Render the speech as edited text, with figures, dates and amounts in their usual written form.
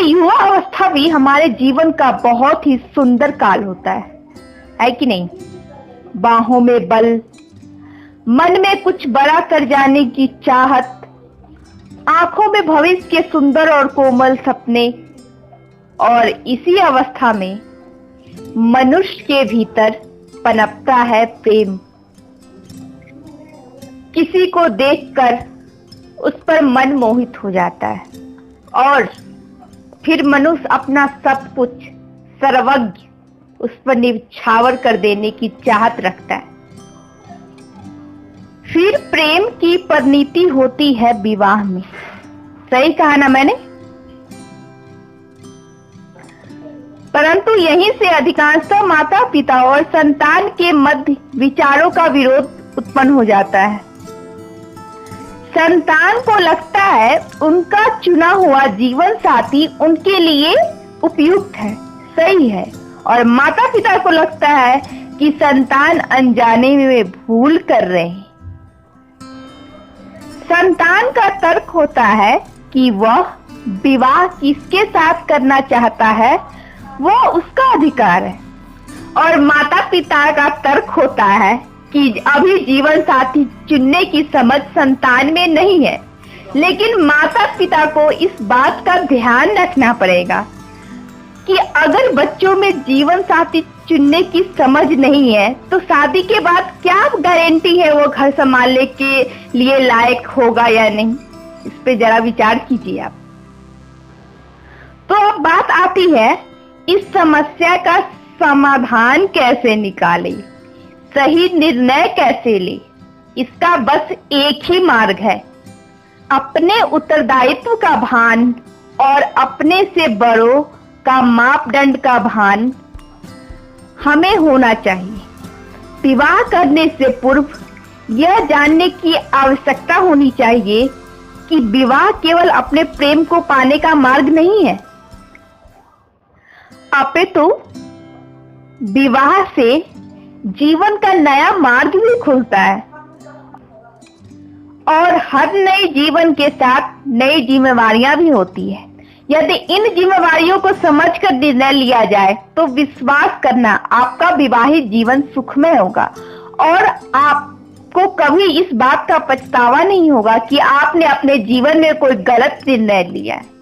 युवा अवस्था भी हमारे जीवन का बहुत ही सुंदर काल होता है कि नहीं? बाहों में बल, मन में कुछ बड़ा कर जाने की चाहत, आंखों में भविष्य के सुंदर और कोमल सपने। और इसी अवस्था में मनुष्य के भीतर पनपता है प्रेम। किसी को देखकर उस पर मन मोहित हो जाता है और फिर मनुष्य अपना सब कुछ सर्वज्ञ उस पर निछावर कर देने की चाहत रखता है। फिर प्रेम की परिणति होती है विवाह में। सही कहा ना मैंने? परंतु यहीं से अधिकांशतः माता पिता और संतान के मध्य विचारों का विरोध उत्पन्न हो जाता है। संतान को लगता है उनका चुना हुआ जीवन साथी उनके लिए उपयुक्त है, सही है, और माता पिता को लगता है कि संतान अनजाने में भूल कर रहे हैं। संतान का तर्क होता है कि वह विवाह किसके साथ करना चाहता है वह उसका अधिकार है, और माता पिता का तर्क होता है कि अभी जीवन साथी चुनने की समझ संतान में नहीं है। लेकिन माता पिता को इस बात का ध्यान रखना पड़ेगा कि अगर बच्चों में जीवन साथी चुनने की समझ नहीं है तो शादी के बाद क्या गारंटी है वो घर संभालने के लिए लायक होगा या नहीं। इस पे जरा विचार कीजिए आप। तो अब बात आती है इस समस्या का समाधान कैसे निकाले, सही निर्णय कैसे ले। इसका बस एक ही मार्ग है, अपने उत्तरदायित्व का भान और अपने से बड़ों का मापदंड का भान हमें होना चाहिए। विवाह करने से पूर्व यह जानने की आवश्यकता होनी चाहिए कि विवाह केवल अपने प्रेम को पाने का मार्ग नहीं है, अपितु विवाह से जीवन का नया मार्ग भी खुलता है और हर नए जीवन के साथ नई जिम्मेवारियां भी होती है। यदि इन जिम्मेवारियों को समझकर निर्णय लिया जाए तो विश्वास करना आपका विवाहित जीवन सुखमय होगा और आपको कभी इस बात का पछतावा नहीं होगा कि आपने अपने जीवन में कोई गलत निर्णय लिया है।